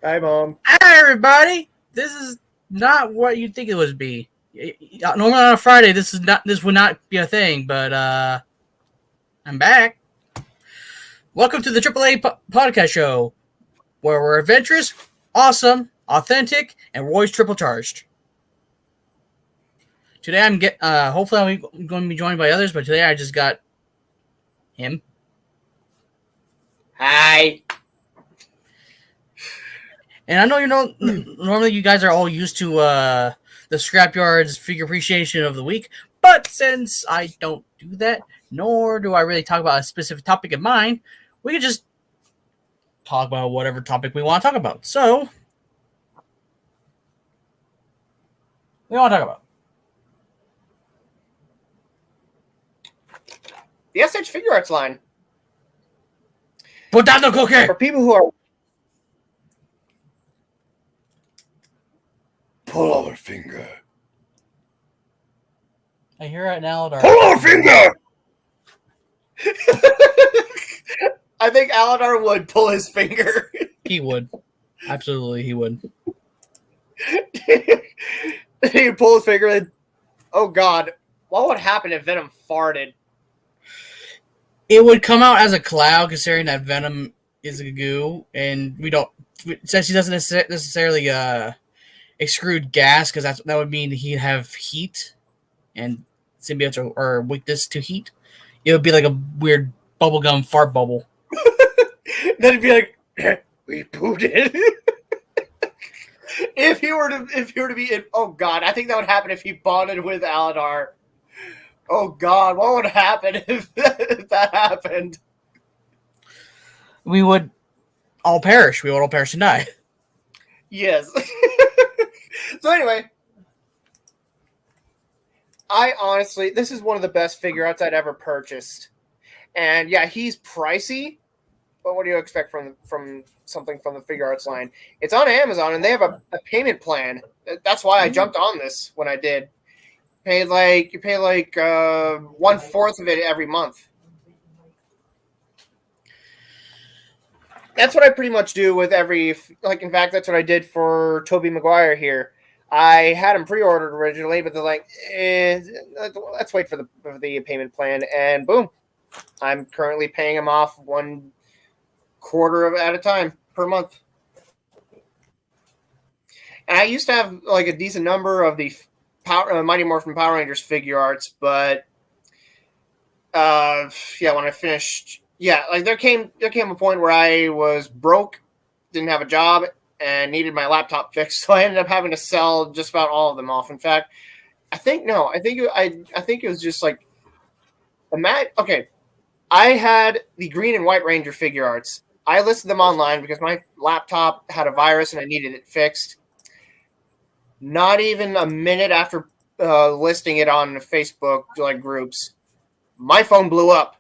Hi, Mom. Hi, everybody. This is not what you think it would be. Normally on a Friday, this would not be a thing, but I'm back. Welcome to the AAA podcast show, where we're adventurous, awesome, authentic, and Roy's triple charged. Today hopefully I'm going to be joined by others, but today I just got him. Hi. And I know normally you guys are all used to the Scrapyard's figure appreciation of the week, but since I don't do that, nor do I really talk about a specific topic in mind, we can just talk about whatever topic we want to talk about. So, what do you want to talk about? The SH Figure Arts line. Put down the cookie! For people who are... Pull our finger. I hear it now. Pull our finger! I think Aladar would pull his finger. He would. Absolutely, he would. He'd pull his finger and... Oh, God. What would happen if Venom farted? It would come out as a cloud, considering that Venom is a goo, and we don't... Since he doesn't necessarily extrude gas, because that would mean he'd have heat, and symbiotes are weakness to heat. It would be like a weird bubblegum fart bubble. Then it'd be like, we booted. If he were to be in, oh God, I think that would happen if he bonded with Aladar. Oh God, what would happen if that happened? We would all perish. We would all perish and die. Yes. So anyway, I honestly, this is one of the best figure outs I'd ever purchased. And yeah, he's pricey, but what do you expect from something from the figure arts line? It's on Amazon, and they have a payment plan. That's why I jumped on this when I did. You pay like 1/4 of it every month. That's what I pretty much do with every, like, in fact, that's what I did for Tobey Maguire here. I had him pre-ordered originally, but they're like, let's wait for the payment plan, and boom, I'm currently paying him off 1/4 at a time per month. And I used to have like a decent number of the Mighty Morphin Power Rangers figure arts, but when I finished, like there came a point where I was broke, didn't have a job, and needed my laptop fixed, so I ended up having to sell just about all of them off. In fact, I think it was just like okay. I had the Green and White Ranger figure arts. I listed them online because my laptop had a virus and I needed it fixed. Not even a minute after listing it on Facebook groups, my phone blew up.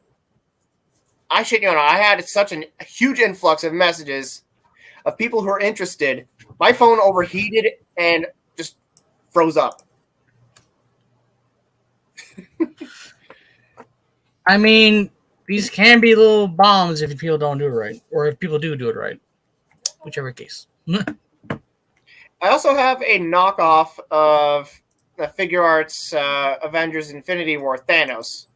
I shit you not. I had such a huge influx of messages of people who are interested. My phone overheated and just froze up. I mean, these can be little bombs if people don't do it right, or if people do it right, whichever case. I also have a knockoff of the figure arts Avengers Infinity War Thanos,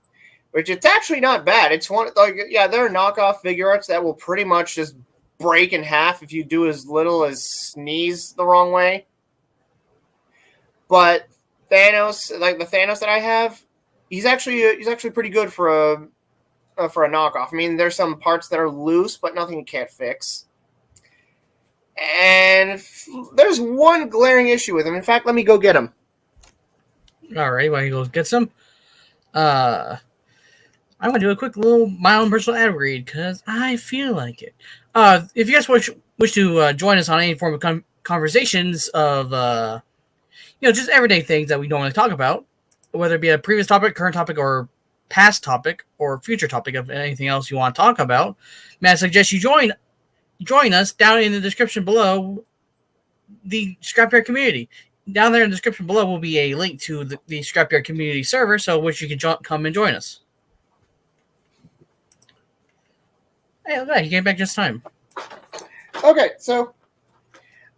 which it's actually not bad. It's there are knockoff figure arts that will pretty much just break in half if you do as little as sneeze the wrong way. But Thanos, like the Thanos that I have, he's actually pretty good for a knockoff. I mean, there's some parts that are loose, but nothing you can't fix. And there's one glaring issue with him. In fact, let me go get him. All right, while he goes get some, I'm gonna do a quick my own personal ad read because I feel like it. If you guys wish to join us on any form of conversations of just everyday things that we normally talk about, whether it be a previous topic, current topic, or past topic, or future topic of anything else you want to talk about, may I suggest you join us down in the description below, the Scrapyard community. Down there in the description below will be a link to the Scrapyard community server, so which you can come and join us. Hey, look at that. He came back just time. Okay, so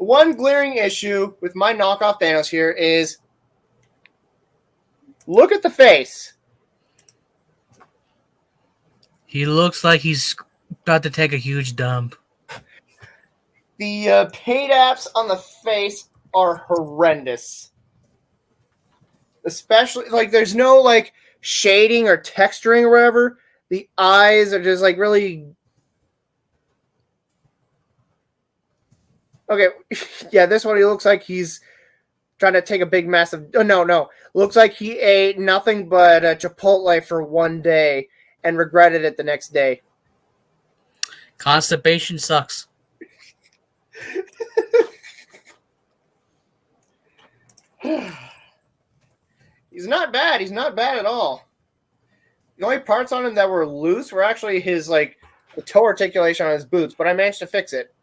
one glaring issue with my knockoff Thanos here is look at the face. He looks like he's about to take a huge dump. The paint apps on the face are horrendous. Especially, like, there's no, like, shading or texturing or whatever. The eyes are just, like, really... Okay, yeah, this one, he looks like he's trying to take a big mess of... Oh, no. Looks like he ate nothing but Chipotle for one day and regretted it the next day. Constipation sucks. He's not bad. He's not bad at all. The only parts on him that were loose were actually his, like, the toe articulation on his boots, but I managed to fix it.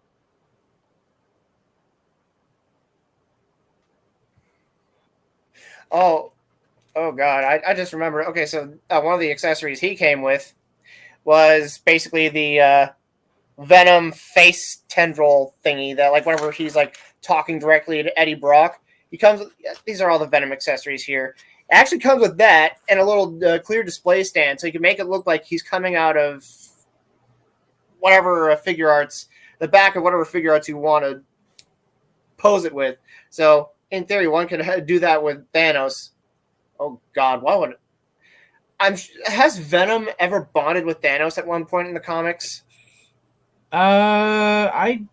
Oh God. I just remember. Okay, so one of the accessories he came with was basically the Venom face tendril thingy that, like, whenever he's, like, talking directly to Eddie Brock, he comes with, these are all the Venom accessories here. It actually comes with that and a little clear display stand, so you can make it look like he's coming out of whatever figure arts, the back of whatever figure arts you want to pose it with. So, in theory, one can do that with Thanos. Oh, God, why would... has Venom ever bonded with Thanos at one point in the comics? I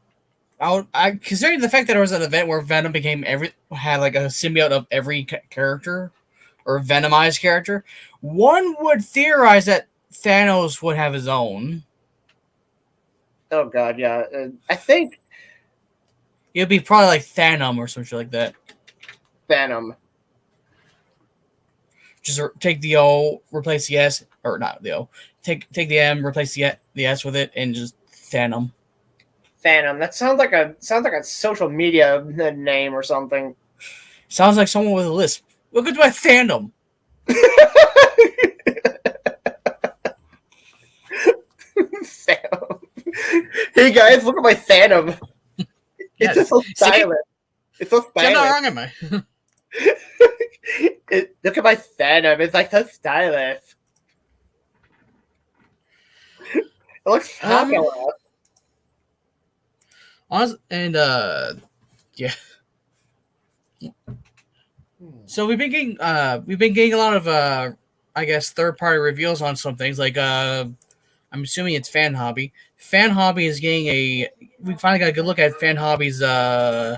considering the fact that there was an event where Venom had like a symbiote of every character or Venomized character, one would theorize that Thanos would have his own. Oh God, yeah. I think It'd be probably like Thanom or something like that. Venom. Just take the O, replace the S, or not the O. Take the M, replace the S with it, and just Thanom. Phantom. That sounds like a social media name or something. Sounds like someone with a lisp. Look at my Thanom. Phantom. Hey guys, look at my Phantom. It's just so stylish. It's so stylish. I'm not wrong, am I? Look at my Phantom. It's like so stylish. It looks fabulous. Yeah. So we've been getting a lot of I guess third party reveals on some things. Like I'm assuming it's Fan Hobby. Fan Hobby is getting we finally got a good look at Fan Hobby's Armada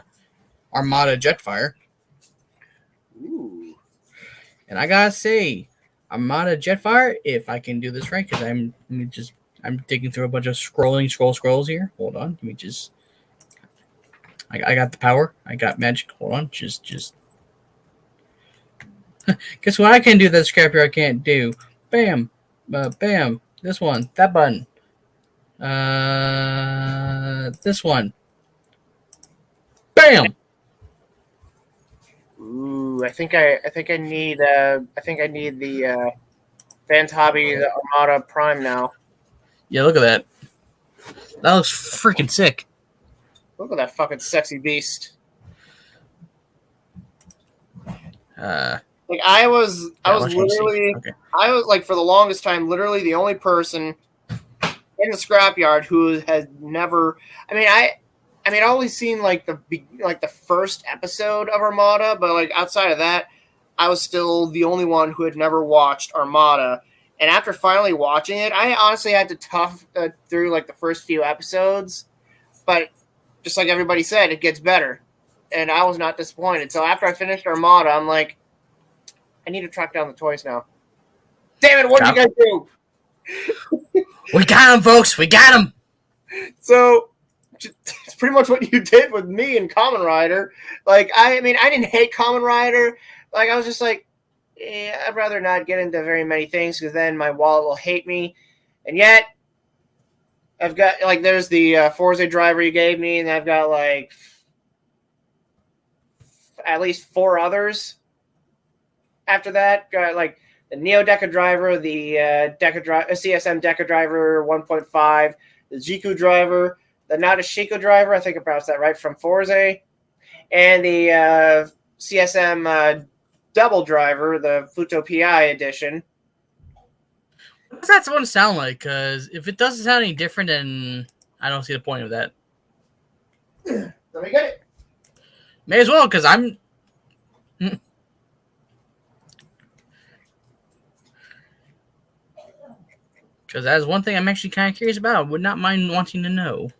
Jetfire. Ooh. And I gotta say, Armada Jetfire, if I can do this right, because I'm digging through a bunch of scrolls here. Hold on, let me just. I got the power. I got magic. Hold on, just. Guess what I can do that Scrapyard can't do? Bam, bam. This one, that button. This one. Bam. Ooh, I think I need the Fans Hobby, the Armada Prime now. Yeah, look at that. That looks freaking sick. Look at that fucking sexy beast. Like I was literally, okay. I was like for the longest time, literally the only person in the scrapyard who has never. I mean, I only seen like the first episode of Armada, but like outside of that, I was still the only one who had never watched Armada. And after finally watching it, I honestly had to tough through like the first few episodes, but just like everybody said, it gets better, and I was not disappointed. So after I finished Armada, I'm like, I need to track down the toys now. Damn it! What did you guys do? We got him, folks. We got him. So it's pretty much what you did with me and Kamen Rider. Like, I mean, I didn't hate Kamen Rider. Like, I was just like, I'd rather not get into very many things because then my wallet will hate me. And yet, I've got, like, there's the Forza driver you gave me, and I've got, like, at least 4 others after that. Got, like, the Neo Deca driver, the CSM Deca driver 1.5, the Jiku driver, the Nadeshiko driver, I think I pronounced that right, from Forza, and the CSM double driver, the Futo PI edition. What does that one sound like? Because if it doesn't sound any different, then I don't see the point of that. Let me get it. May as well, because I'm... Because that is one thing I'm actually kind of curious about. I would not mind wanting to know.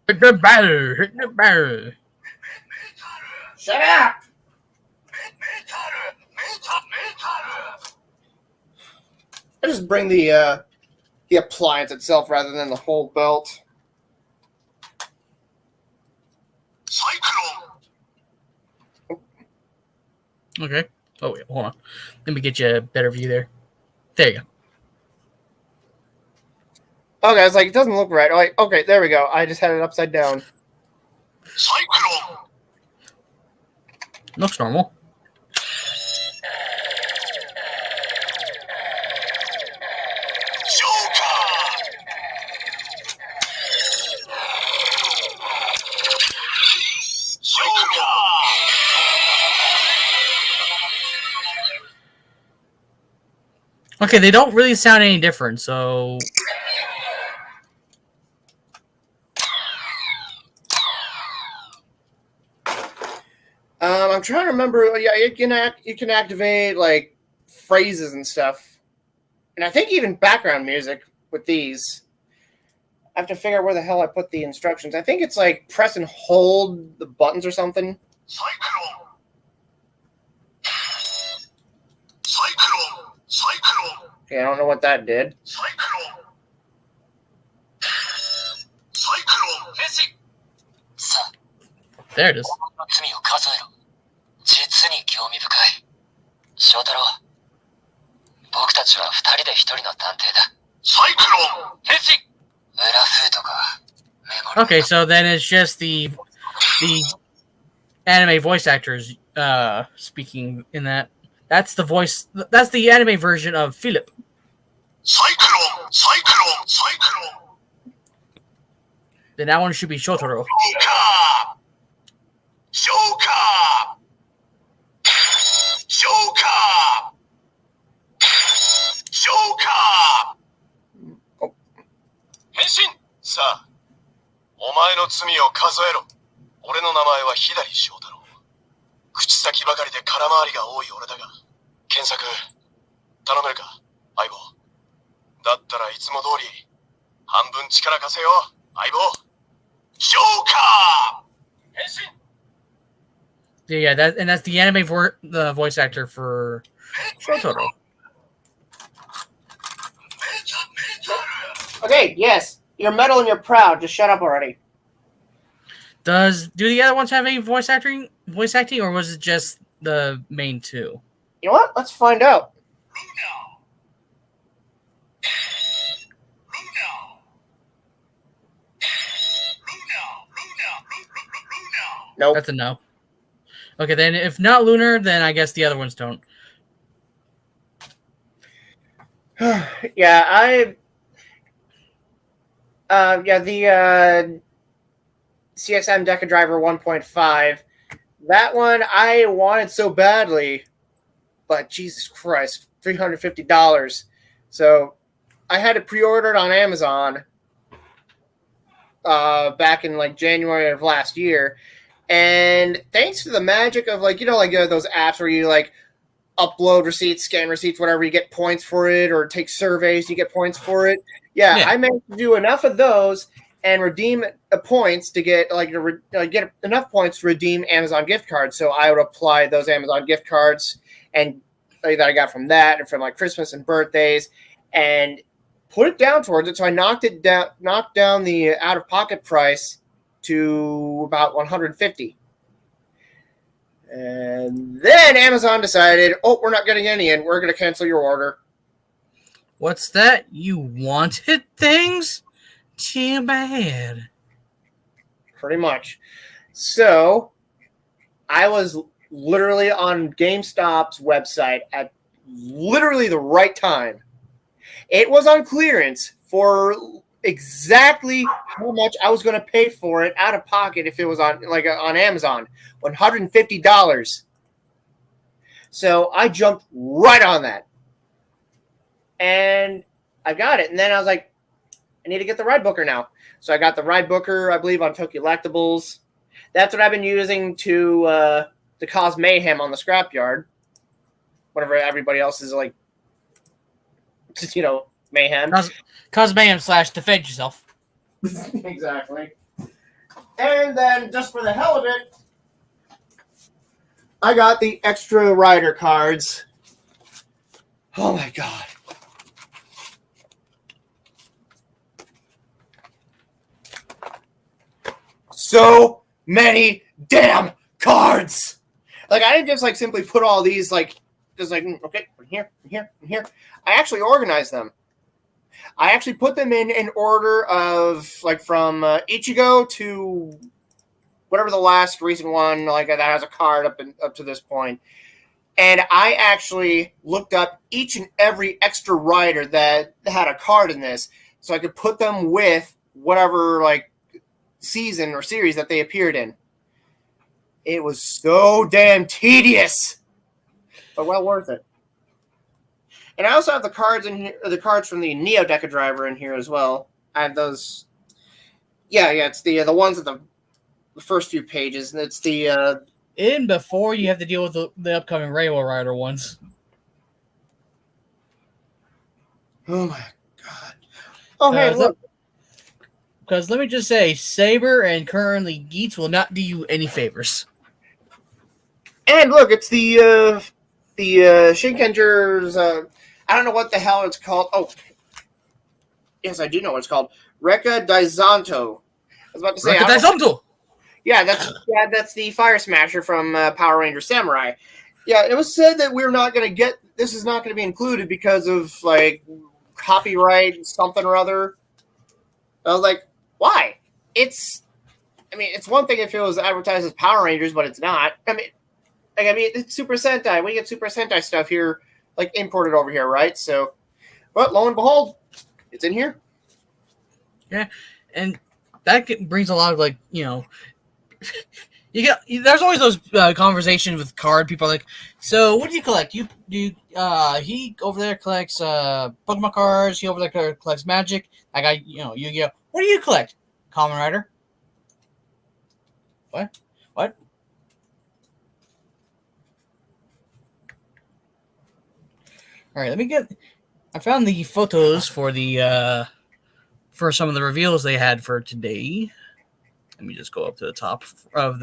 Hit the batter! Hit the batter! Shut up! I just bring the appliance itself rather than the whole belt. Okay. Oh, wait, hold on. Let me get you a better view there. There you go. Okay, I was like, it doesn't look right. Like, okay, there we go. I just had it upside down. Looks normal. Okay, they don't really sound any different, so... I'm trying to remember. Yeah, you can activate like phrases and stuff, and I think even background music with these. I have to figure out where the hell I put the instructions. I think it's like press and hold the buttons or something. Okay, I don't know what that did. There it is. Okay, so then it's just the anime voice actors speaking in that. That's the voice. That's the anime version of Philip. Then that one should be Shotaro. Oh. 変身さあ、お前の罪を数えろ。俺の名前は左翔太郎。口先ばかりで空回りが多い俺だが、検索頼めるか、相棒。だったらいつも通り半分力貸せよ、相棒。ジョーカー。変身。 Yeah, that's the anime the voice actor for Shotaro. Okay, yes, you're metal and you're proud. Just shut up already. Do the other ones have any voice acting, or was it just the main two? You know what? Let's find out. Nope. That's a no. Okay, then if not Lunar, then I guess the other ones don't. Yeah, the CSM Deca Driver 1.5. That one I wanted so badly, but Jesus Christ, $350. So I had it pre-ordered on Amazon back in like January of last year. And thanks to the magic of those apps where you like upload receipts, scan receipts, whatever, you get points for it, or take surveys, you get points for it. Yeah. I managed to do enough of those and redeem points to get get enough points to redeem Amazon gift cards. So I would apply those Amazon gift cards and that I got from that and from like Christmas and birthdays, and put it down towards it. So I knocked down the out of pocket price to about $150. And then Amazon decided, we're not getting any in. We're going to cancel your order. What's that? You wanted things? Too bad. Pretty much. So I was literally on GameStop's website at literally the right time. It was on clearance for exactly how much I was going to pay for it out of pocket if it was on Amazon, $150. So I jumped right on that, and I got it. And then I was like, I need to get the ride booker now. So I got the ride booker, I believe, on Tokyo Lectables. That's what I've been using to cause mayhem on the scrapyard. Whenever everybody else is like, mayhem. Cause mayhem / defend yourself. Exactly. And then, just for the hell of it, I got the extra rider cards. Oh my god. So many damn cards. Like, I didn't just simply put all these okay, from here, from here, from here. I actually organized them. I actually put them in order of from Ichigo to whatever the last recent one that has a card up to this point. And I actually looked up each and every extra rider that had a card in this, so I could put them with whatever season or series that they appeared in. It was so damn tedious, but well worth it. And I also have the cards in here, the cards from the Neo Deca driver in here as well. I have those. Yeah, it's the ones at the first few pages, and it's the in before you have to deal with the upcoming Rainbow Rider ones. Oh my god! Oh hey, look. Because let me just say, Saber and currently Geets will not do you any favors. And look, it's the Shinkenger's. I don't know what the hell it's called. Oh, yes, I do know what it's called. Rekka Daizanto. I was about to say. Rekka Daizanto. Yeah, that's the Fire Smasher from Power Ranger Samurai. Yeah, it was said that we're not going to get this is not going to be included because of copyright something or other. I was like, why? It's one thing if it was advertised as Power Rangers, but it's not. It's Super Sentai. We get Super Sentai stuff here, imported over here, right? So, but lo and behold, it's in here. Yeah, and that brings a lot of there's always those conversations with card people like, so what do you collect? He over there collects Pokemon cards. He over there collects Magic. That guy, Yu-Gi-Oh. What do you collect? Kamen Rider. What? All right, I found the photos for for some of the reveals they had for today. Let me just go up to the top of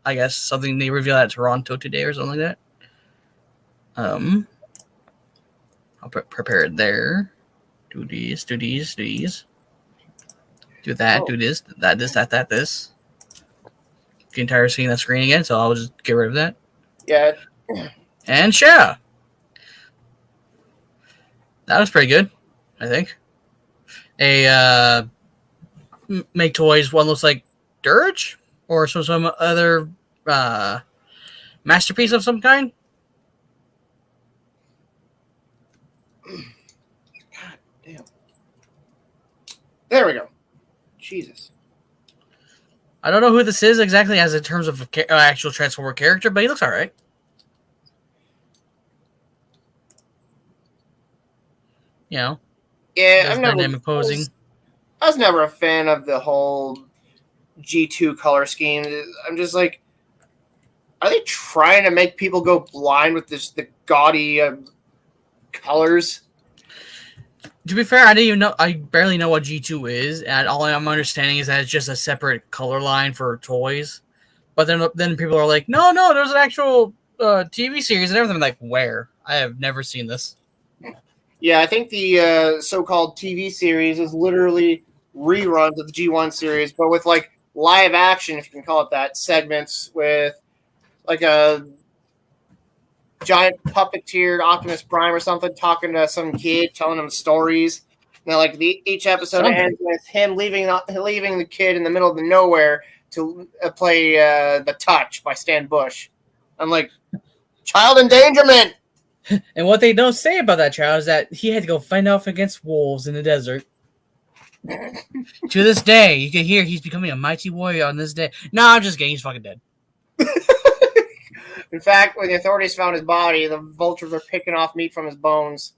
I guess something they revealed at Toronto today or something like that. I'll prepare it there. Do these. Do that. Oh. Do this. That. This. The entire screen again. So I'll just get rid of that. Yeah. And share. That was pretty good, I think. Make toys. One looks like Dirge or some other masterpiece of some kind. God damn. There we go. Jesus. I don't know who this is exactly as in terms of actual Transformer character, but he looks all right. Yeah, dynamic posing. I was never a fan of the whole G2 color scheme. I'm just like, are they trying to make people go blind with the gaudy colors? To be fair, I barely know what G2 is, and all I'm understanding is that it's just a separate color line for toys. But then people are like, no, there's an actual TV series and everything. I'm like, where? I have never seen this. Yeah, I think the so-called TV series is literally reruns of the G1 series, but with live action, if you can call it that, segments with giant puppeteered Optimus Prime or something, talking to some kid, telling him stories. And then, like each episode ends with him leaving the kid in the middle of the nowhere to play "The Touch" by Stan Bush. I'm like, child endangerment. And what they don't say about that child is that he had to go fight off against wolves in the desert. To this day, you can hear he's becoming a mighty warrior on this day. No, I'm just kidding. He's fucking dead. In fact, when the authorities found his body, the vultures were picking off meat from his bones.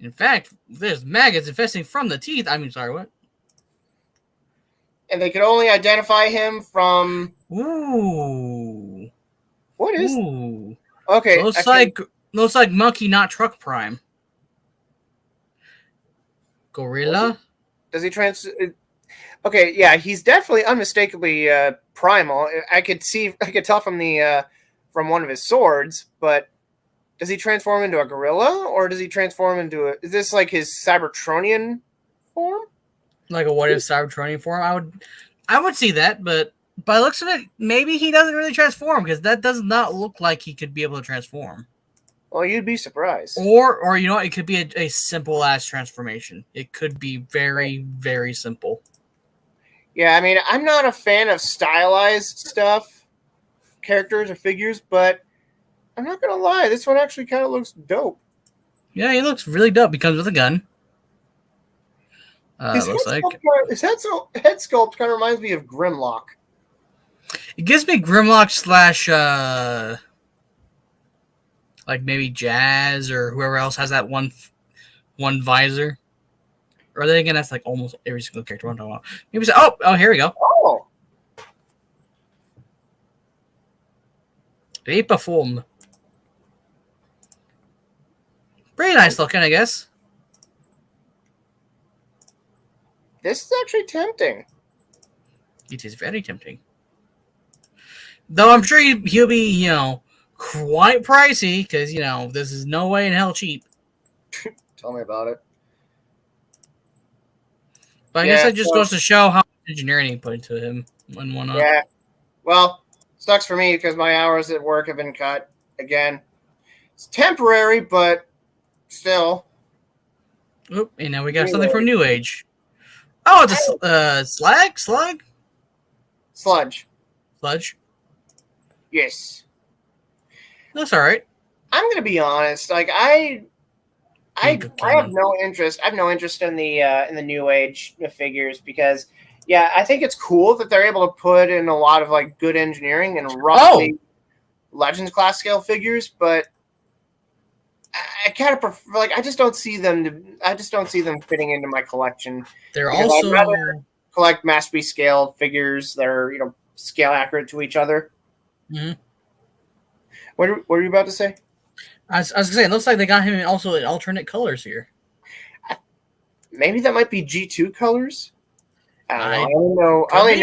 In fact, there's maggots infesting from the teeth. I mean, sorry, what? And they could only identify him from... Ooh. What is... Ooh. Okay. Looks like monkey, not truck prime. Gorilla? Does he Okay, yeah, he's definitely unmistakably primal. I could tell from the from one of his swords, but does he transform into a gorilla, or does he transform into is this like his Cybertronian form? Like a what if Cybertronian form? I would see that, but by the looks of it, maybe he doesn't really transform, because that does not look like he could be able to transform. Well, you'd be surprised. Or you know, it could be a simple ass transformation. It could be very, very simple. Yeah, I mean, I'm not a fan of stylized stuff, characters or figures, but I'm not gonna lie, this one actually kind of looks dope. Yeah, he looks really dope. He comes with a gun. His Looks head like sculpt kind of reminds me of Grimlock. it gives me Grimlock slash like maybe Jazz or whoever else has that one visor. Or then again, that's like almost every single character I'm talking about. Maybe here we go. Oh, Vapor form. Pretty nice looking, I guess. this is actually tempting. It is very tempting. Though I'm sure he'll be, quite pricey, because, this is no way in hell cheap. Tell me about it. But I guess that just goes to show how much engineering he put into him and whatnot. Yeah. Well, sucks for me because my hours at work have been cut again. It's temporary, but still. Oop, and now we got something from New Age. Oh, it's a sludge. Sludge. Yes. That's all right. I'm gonna be honest. Like I have no interest. I have no interest in the New Age figures because, yeah, I think it's cool that they're able to put in a lot of like good engineering and roughly Legends class scale figures, but I kind of prefer. Like, I just don't see them fitting into my collection. They're Because also I'd rather collect masterpiece scale figures that are scale accurate to each other. Mm-hmm. What are you about to say? I was gonna say, it looks like they got him also in alternate colors here. Maybe that might be G2 colors. I don't know. I only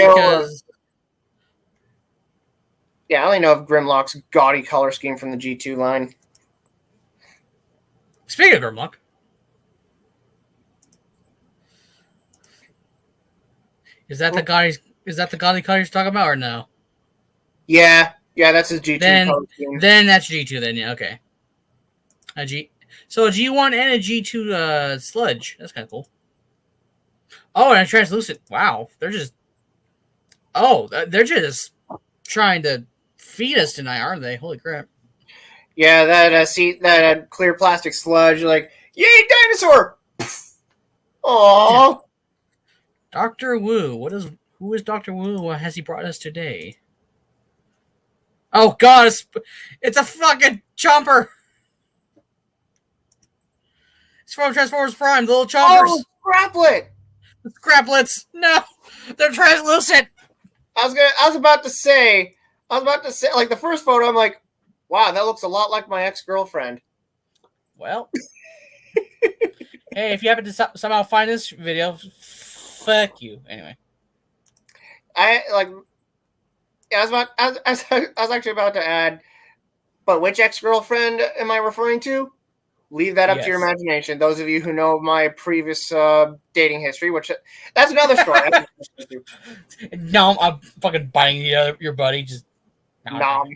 know of Grimlock's gaudy color scheme from the G2 line. Speaking of Grimlock, is that the gaudy color you're talking about, or no? Yeah, that's his G2 color scheme. Then that's G2. Then yeah, okay. So a G1 and a G2 sludge. That's kind of cool. Oh, and a translucent. Wow, they're just trying to feed us tonight, aren't they? Holy crap! Yeah, that clear plastic sludge. Like, yay, dinosaur! Aww. Dr. Wu. Who is Dr. Wu? What has he brought us today? Oh God, it's a fucking chomper. It's from Transformers Prime, the little chompers. Oh, Scraplet! Scraplets. No, they're translucent. I was about to say, like the first photo, I'm like, wow, that looks a lot like my ex-girlfriend. Well, hey, if you happen to somehow find this video, fuck you. Anyway, I was actually about to add, but which ex-girlfriend am I referring to? Leave that up to your imagination. Those of you who know my previous dating history, that's another story. No, I'm fucking biting your buddy. Just nom.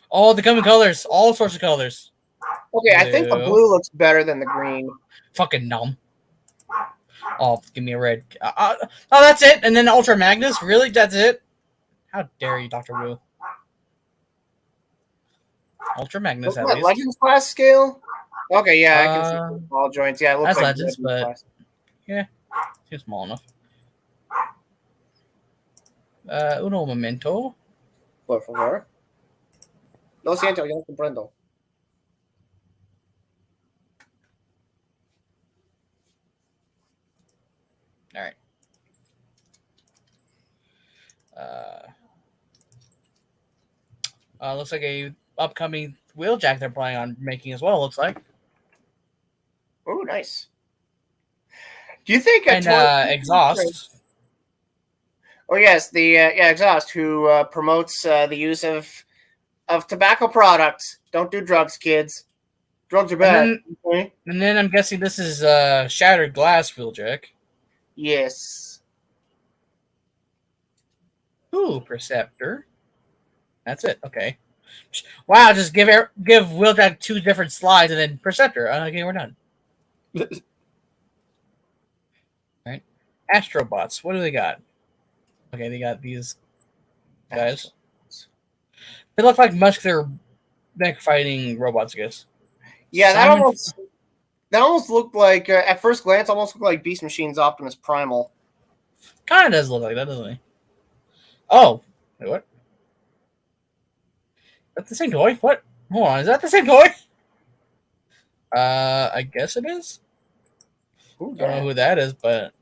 Oh, the coming colors. All sorts of colors. Okay, I think the Blue. blue looks better than the green. Fucking numb. Oh, give me a red. Oh, that's it? And then Ultra Magnus? Really? That's it? How dare you, Dr. Wu? Ultra Magnus, What's at that, least. Legends class scale? Okay, yeah, I can see the ball joints. Yeah, it looks That's like Legends, but class. yeah, seems small enough. Uno momento. Por favor. Lo siento, yo no comprendo. All right. Looks like a upcoming wheeljack they're planning on making as well. Looks like. Oh, nice. Do you think And exhaust. Oh yes, the exhaust who promotes the use of tobacco products. Don't do drugs, kids. Drugs are bad. And then I'm guessing this is shattered glass wheeljack. Yes. Ooh, Perceptor. That's it. Okay. Wow, just give wheeljack 2 different slides and then Perceptor. Okay, we're done. All right. Astrobots. What do they got? Okay, they got these guys. They look like muscular mech fighting robots, I guess. Yeah, that almost looked like at first glance almost looked like Beast Machine's Optimus Primal. Kind of does look like that, doesn't it? Oh, wait, what? That's the same toy? What? Hold on, is that the same toy? I guess it is. Ooh, I don't know who that is, but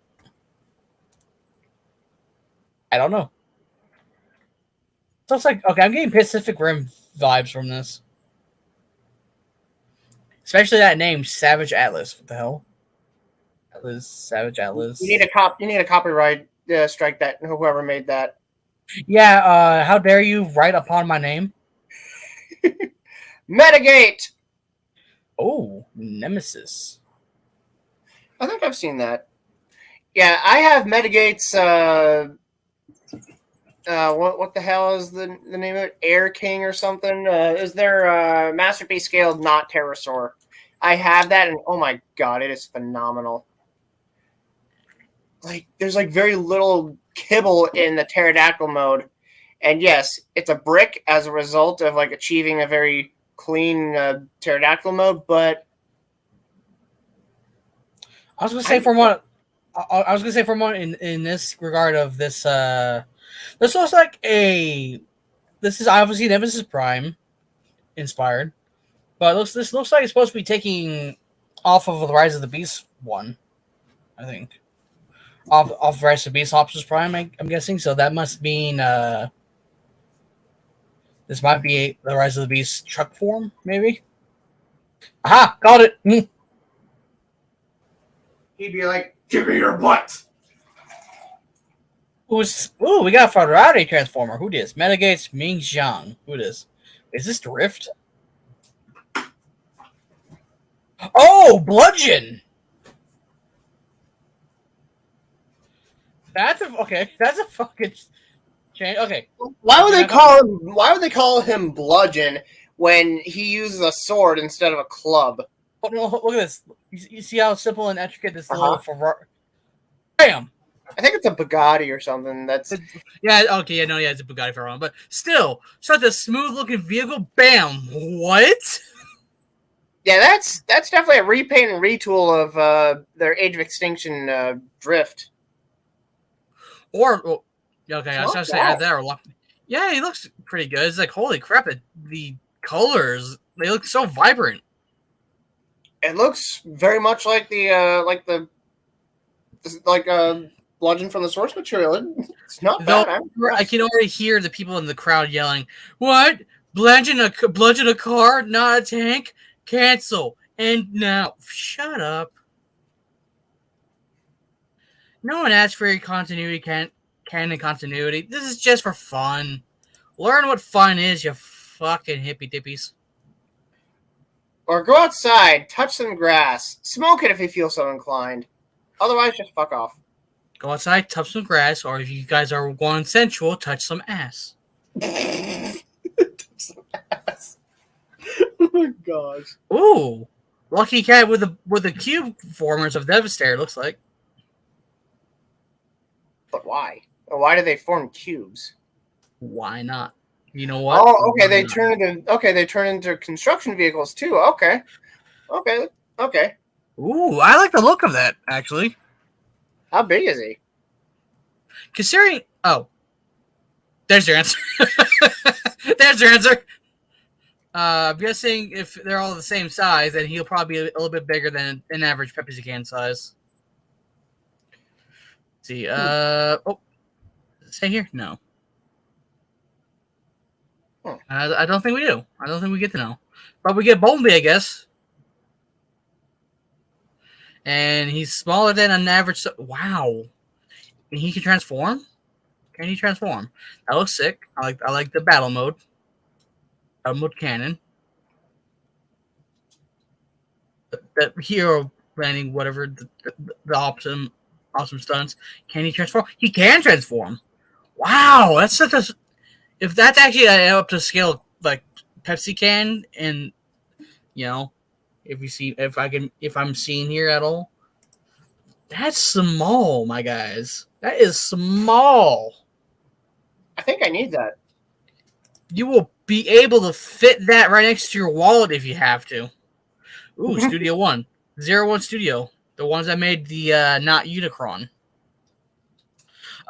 I don't know. So it's like, okay, I'm getting Pacific Rim vibes from this. Especially that name, Savage Atlas. What the hell? Atlas, Savage Atlas. You need a copyright strike that whoever made that. Yeah, how dare you write upon my name? Metagate! Oh, Nemesis. I think I've seen that. Yeah, I have Metagate's what the hell is the name of it? Air King or something? Is there masterpiece scaled, not pterosaur? I have that, and oh my god, it is phenomenal. Like, there's like very little kibble in the pterodactyl mode, and yes, it's a brick as a result of like achieving a very clean pterodactyl mode. But I was gonna say for a moment in this regard of this this looks like this is obviously Nemesis Prime inspired, but this looks like it's supposed to be taking off of the Rise of the Beast one, I think. Off Rise of the Beast Optimus Prime, I'm guessing. So that must mean this might be the Rise of the Beast truck form, maybe. Aha! Got it. he'd be like, "Give me your butt." Ooh, we got a Ferrari Transformer. Who this? Metagates Ming Xiang. Who this? Is this Drift? Oh, Bludgeon. That's a fucking change. Okay. Why would they call him Bludgeon when he uses a sword instead of a club? Oh, no, look at this. You see how simple and intricate this little Ferrari. Bam. I think it's a Bugatti or something. That's yeah. Okay. Yeah. No. Yeah. It's a Bugatti Ferrari, but still, such a smooth-looking vehicle. Bam. What? Yeah, that's definitely a repaint and retool of their Age of Extinction drift. Or, okay, I was gonna say that. Or, yeah, he looks pretty good. It's like, holy crap! The colors, they look so vibrant. It looks very much like the Bludgeon from the source material. It's not bad. I can already hear the people in the crowd yelling, "What? Bludgeon a car, not a tank? Cancel! And now, shut up. No one asked for your continuity, canon continuity. This is just for fun. Learn what fun is, you fucking hippy dippies." Or go outside, touch some grass, smoke it if you feel so inclined. Otherwise, just fuck off. Go outside, touch some grass, or if you guys are going sensual, touch some ass. Oh my gosh. Ooh, lucky cat with the cube formers of Devastator. Looks like. But why? Why do they form cubes? Why not? You know what? Oh, okay. Why They not? turn into construction vehicles too. Okay. Ooh, I like the look of that actually. How big is he? Considering, there's your answer. There's your answer. I'm guessing if they're all the same size, then he'll probably be a little bit bigger than an average Pepsi can size. Let's see, does it say here? No. I don't think we do. I don't think we get to know. But we get Bumblebee, I guess. And he's smaller than an average. Wow. And he can transform? Can he transform? That looks sick. I like the battle mode. Battle mode cannon. The hero landing, whatever, the awesome stunts. Can he transform? He can transform. Wow, that's such a. If that's actually up to scale like Pepsi can, and if I'm seeing here at all, that's small, my guys. That is small. I think I need that. You will be able to fit that right next to your wallet if you have to. Ooh, Studio One, 01 Studio, the ones that made the not Unicron.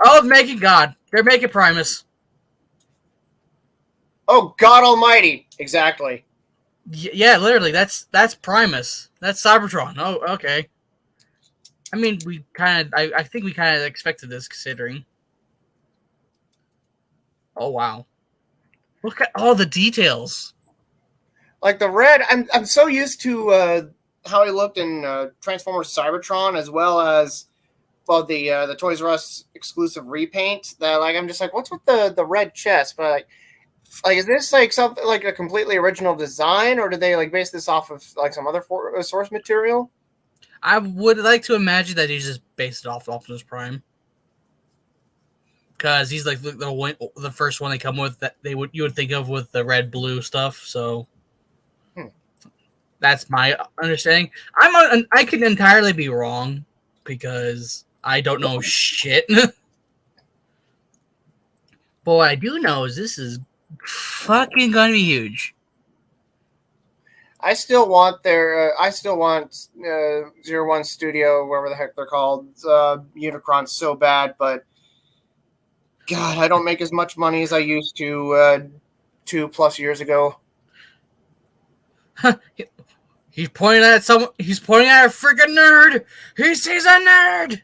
Oh, making God, they're making Primus. Oh, God Almighty! Exactly. Yeah, literally, that's Primus. That's Cybertron. Oh, okay. I mean, I think we kind of expected this, considering. Oh wow! Look at all the details. Like the red, I'm so used to how he looked in Transformers Cybertron, as well as the Toys R Us exclusive repaint. That I'm just like, what's with the red chest? But like, is this like something like a completely original design, or did they base this off of like some other source material? I would like to imagine that he's just based it off Optimus Prime, because he's like the first one they come with that you would think of with the red blue stuff. So that's my understanding. I can entirely be wrong because I don't know shit. But what I do know is this is fucking gonna be huge. I still want 01 Studio, whatever the heck they're called, Unicron so bad, but God, I don't make as much money as I used to 2+ years ago. He's pointing at someone. He's pointing at a freaking nerd. He sees a nerd.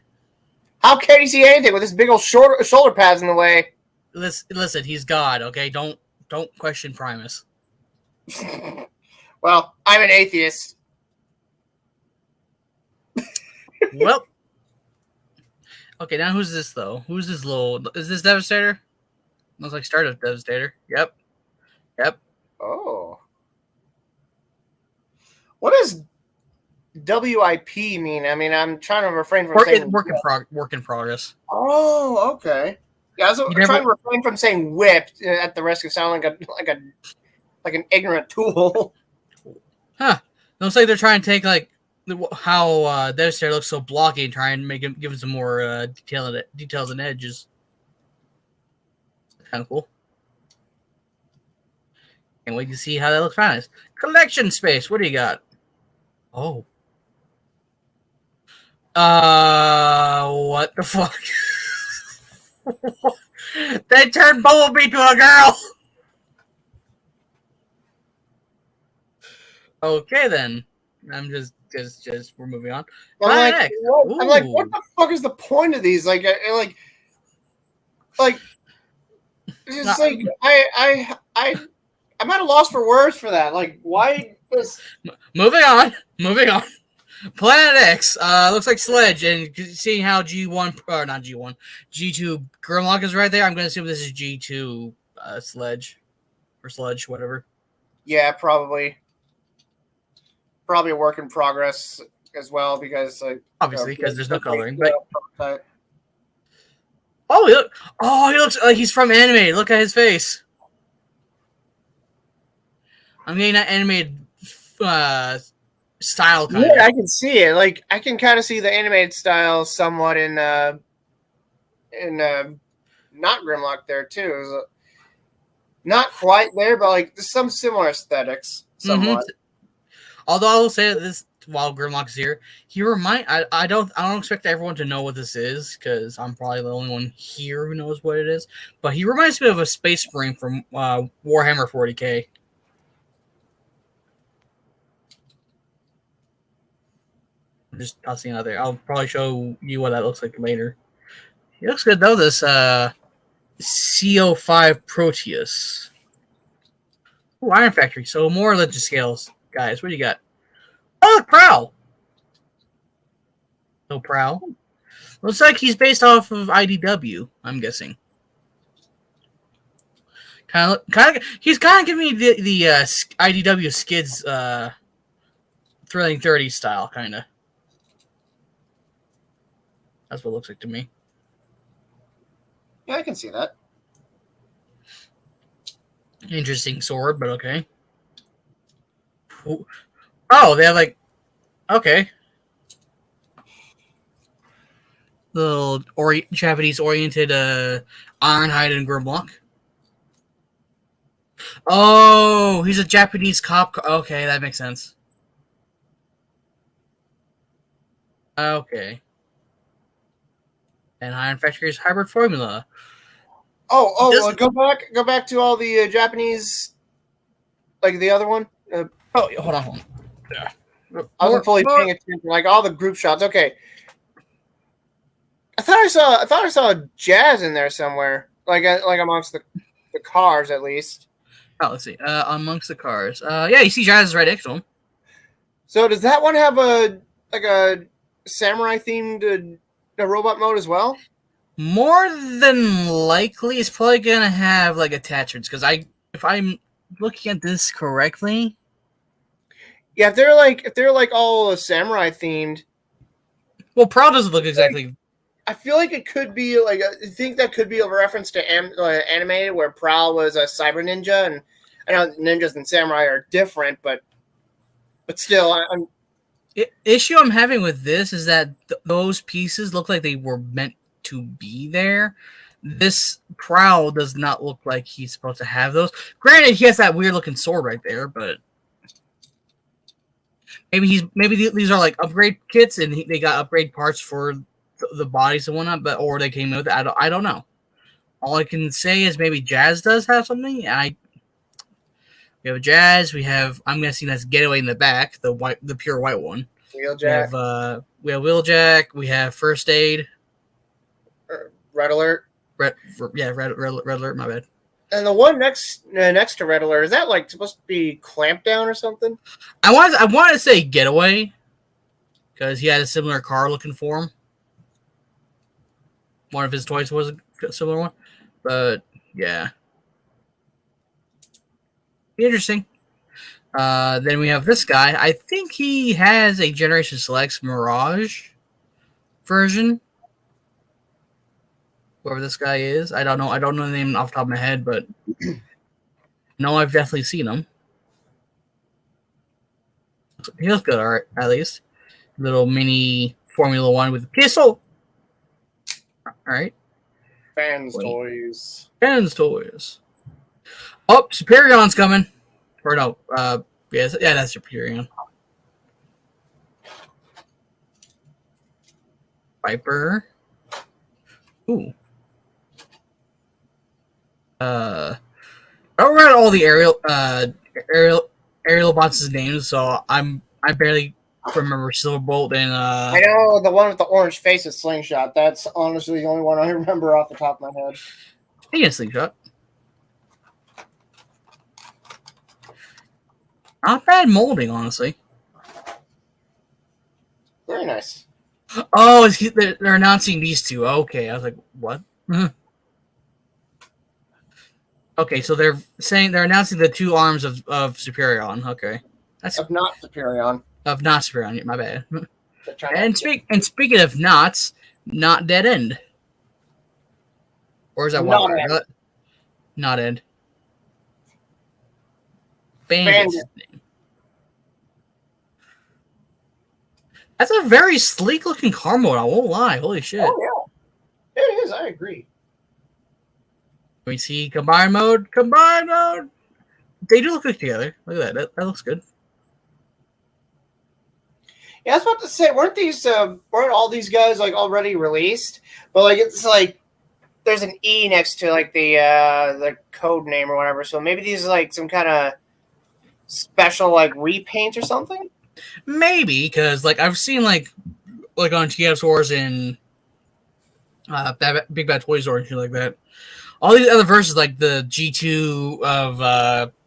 How can he see anything with his big old shoulder pads in the way? Listen, he's God. Okay, don't question Primus. Well, I'm an atheist. Well, okay. Now who's this though? Who's this little? Is this Devastator? Looks like Stardust Devastator. Yep. Oh. What does WIP mean? I mean, I'm trying to refrain from saying work in progress. Oh, okay. Yeah, I was trying to refrain from saying whipped at the risk of sounding like an ignorant tool. Huh. Looks like they're trying to take how Devastator looks so blocky and try and give him some more details and edges. Kind of cool. Can't wait to see how that looks nice. Collection space. What do you got? Oh. What the fuck? They turned Bumblebee to a girl. Okay, then. I'm just we're moving on. I'm like, what the fuck is the point of these? It's I'm at a loss for words for that. Like, why this? Moving on. Planet X. Looks like Sledge, and seeing how G1 or not G1, G2 Grimlock is right there. I'm gonna assume this is G2 Sledge or Sludge, whatever. Yeah, probably a work in progress as well, because obviously because there's no coloring. But prototype. he looks like he's from anime. Look at his face. I'm getting that animated style kind Yeah, of. I can see it. Like I can kind of see the animated style somewhat in not Grimlock there too. Not quite there, but like there's some similar aesthetics somewhat. Although I will say this while Grimlock's here, I don't expect everyone to know what this is because I'm probably the only one here who knows what it is. But he reminds me of a Space Marine from Warhammer 40k. I'm just tossing it out there. I'll probably show you what that looks like later. He looks good though. This CO5 Proteus. Ooh, Iron Factory. So more legend scales, guys. What do you got? Oh, look, Prowl. No Prowl. Looks like he's based off of IDW. I'm guessing. He's kind of giving me the IDW Skids Thrilling 30 style, kind of. That's what it looks like to me. Yeah, I can see that. Interesting sword, but okay. Oh, they have like, okay. Little Japanese oriented Ironhide and Grimlock. Oh, he's a Japanese cop. Okay, that makes sense. Okay. And Iron Factory's hybrid formula. Go back to all the Japanese, like the other one. Oh, hold on. Yeah. I wasn't fully paying attention. Like all the group shots. Okay. I thought I saw Jazz in there somewhere. Like amongst the cars at least. Oh, let's see. Amongst the cars. Yeah, you see Jazz is right next to him. So does that one have a samurai themed robot mode as well? More than likely, it's probably gonna have like attachments because if I'm looking at this correctly, yeah, if they're like all samurai themed. Well, Prowl doesn't look exactly. I feel like it could be like I think that could be a reference to animated where Prowl was a cyber ninja, and I know ninjas and samurai are different, but still, I'm Issue I'm having with this is that those pieces look like they were meant to be there. This Prowl does not look like he's supposed to have those. Granted, he has that weird looking sword right there, but maybe these are like upgrade kits and they got upgrade parts for the bodies and whatnot, or they came with it. I don't know. All I can say is maybe Jazz does have something. We have Jazz. I'm guessing that's Getaway in the back, the pure white one. Wheeljack. We have Wheeljack. We have First Aid. Red Alert. Red Alert. My bad. And the one next to Red Alert, is that like supposed to be Clampdown or something? I want to say Getaway because he had a similar car looking for him. One of his toys was a similar one, but yeah, interesting. Then we have this guy. I think he has a Generation Selects Mirage version. Whoever this guy is, I don't know. I don't know the name off the top of my head, but no, I've definitely seen him. He looks good, all right, at least. Little mini Formula One with a pistol. All right. Fans toys. Oh, Superion's coming. Or no, yeah, that's Superion. Viper. Ooh. I don't remember all the aerial bots' names, so I barely remember Silverbolt and I know the one with the orange face is Slingshot. That's honestly the only one I remember off the top of my head. he has Slingshot. Not bad molding, honestly. Very nice. Oh, they're announcing these two. Okay, I was like, what? Okay, so they're announcing the two arms of Superion. Okay, that's of not Superion. Of not Superion. My bad. And speaking of knots, not Dead End. Or is that Not End? Bandit's Bandit. name. That's a very sleek looking car mode. I won't lie. Holy shit. Oh yeah, it is. I agree. We see combine mode. Combine mode. They do look good together. Look at that. That looks good. Yeah, I was about to say, weren't all these guys like already released? But like it's like there's an E next to like the code name or whatever. So maybe these are like some kind of special like repaint or something. Maybe because like I've seen like on TF stores and Big Bad Toy Store and shit like that. All these other versions, like the G2 of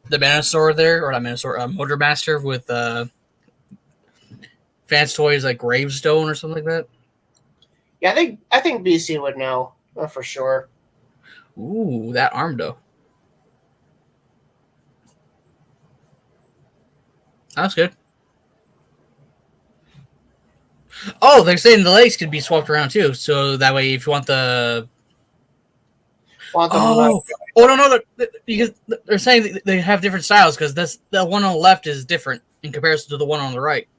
the Manosaur there, or not Manosaur, Motor Master with Fans Toys like Gravestone or something like that. Yeah, I think BC would know for sure. Ooh, that arm though. That's good. Oh, they're saying the legs could be swapped around too, so that way if you want the Want them oh no, because they're saying they have different styles because the one on the left is different in comparison to the one on the right.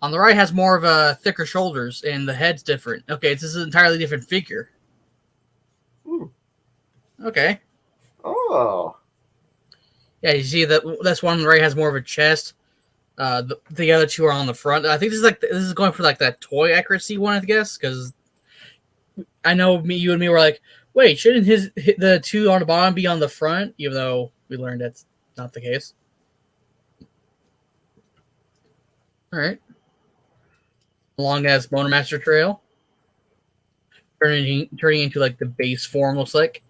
On the right has more of a thicker shoulders and the head's different. Okay, this is an entirely different figure. Okay. Oh. Yeah, you see that's one on the right has more of a chest. The other two are on the front. I think this is going for like that toy accuracy one, I guess, because I know you and me were like, wait, shouldn't the two on the bottom be on the front? Even though we learned that's not the case. All right. Long as Motor Master Trail, turning into like the base form looks like.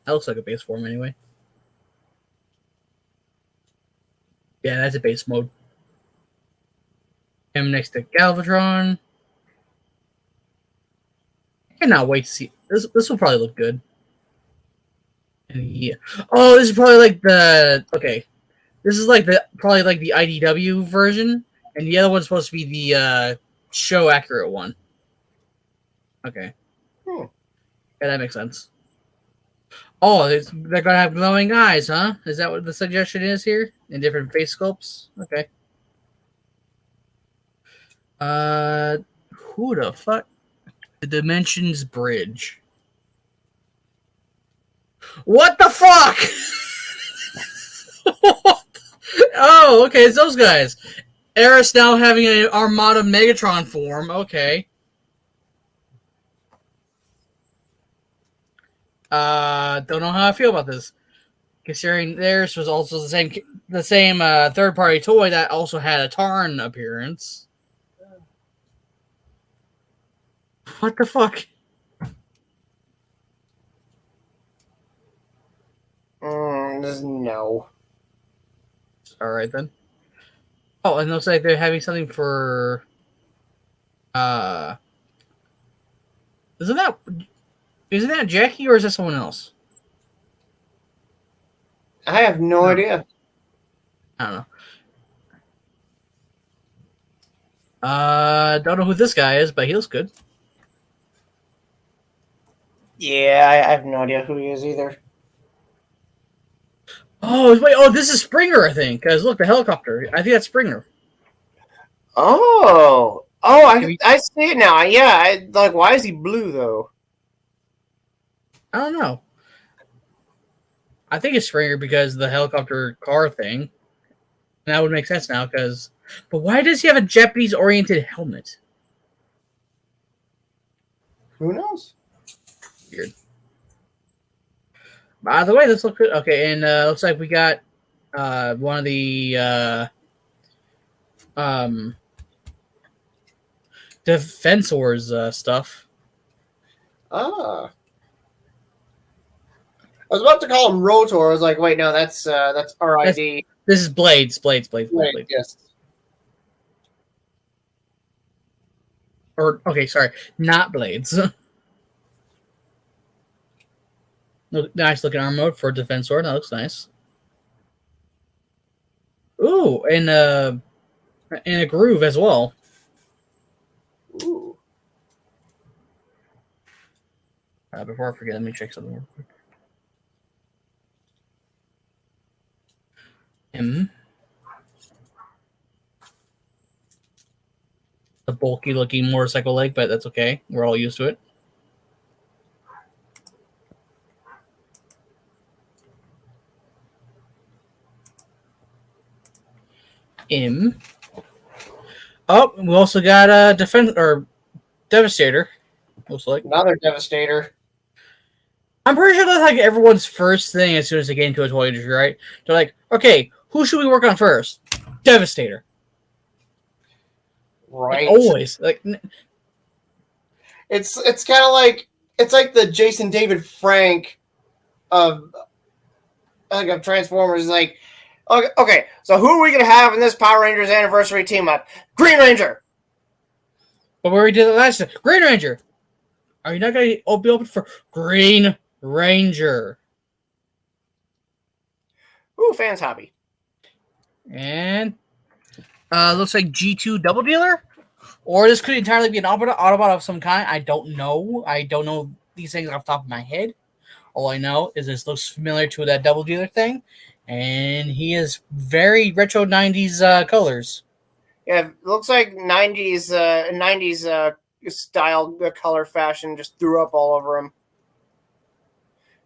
That looks like a base form anyway. Yeah, that's a base mode. Him next to Galvatron. I cannot wait to see this. This will probably look good. And yeah. Oh, this is probably like the okay. This is like probably like the IDW version, and the other one's supposed to be the show accurate one. Okay. Yeah, that makes sense. Oh, they're gonna have glowing eyes, huh? Is that what the suggestion is here? In different face sculpts? Okay. Who the fuck? The Dimensions Bridge. What the fuck? Oh, okay, it's those guys. Eris now having an Armada Megatron form. Okay. Don't know how I feel about this. Considering theirs was also the same third party toy that also had a Tarn appearance. What the fuck? No. All right then. Oh, and it looks like they're having something for. Isn't that Jackie or is that someone else? I have no idea. I don't know. Don't know who this guy is, but he looks good. Yeah, I have no idea who he is either. Oh wait! Oh, this is Springer, I think. Cause look, the helicopter. I think that's Springer. Oh, I see it now. Yeah, like why is he blue though? I don't know. I think it's Springer because the helicopter car thing. And that would make sense now. But why does he have a Japanese-oriented helmet? Who knows? Weird. By the way, this looks good. Okay, and looks like we got one of the Defensors stuff. Ah. I was about to call him Rotor. I was like, wait, no, that's RID. This is Blades. Yes. Or okay, sorry, not Blades. Nice looking arm mode for Defensor. That looks nice. Ooh, and a groove as well. Ooh. Before I forget, let me check something real quick. M. A bulky looking motorcycle leg, but that's okay. We're all used to it. M. Oh, we also got a defense or Devastator. Looks like Another Devastator. I'm pretty sure that's like everyone's first thing as soon as they get into a toy industry, right? They're like, okay, who should we work on first? Devastator. Right. Like, always. Like, It's kind of like it's like the Jason David Frank of Transformers. Like, okay, so who are we gonna have in this Power Rangers anniversary team up? Green Ranger. but where we did it last time, Green Ranger. Are you not going to be open for Green Ranger? Ooh, fans hobby. And looks like G2 Double Dealer, or this could entirely be an Autobot of some kind. I don't know. I don't know these things off the top of my head. All I know is this looks familiar to that Double Dealer thing, and he is very retro 90s colors. Yeah, it looks like 90s style color fashion just threw up all over him.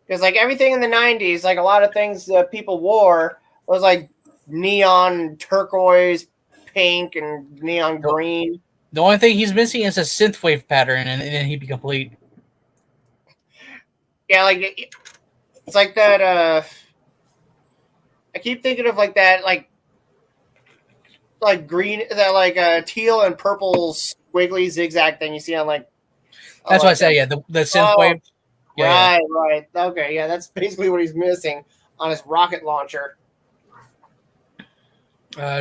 Because like everything in the 90s, like a lot of things that people wore was like neon turquoise, pink, and neon green. The only thing he's missing is a synthwave pattern, and then he'd be complete. Yeah, like it's like that. I keep thinking of like that, like green, that like teal and purple squiggly zigzag thing you see on like. That's why I say, yeah, the synthwave. Yeah, right. Okay, yeah, that's basically what he's missing on his rocket launcher.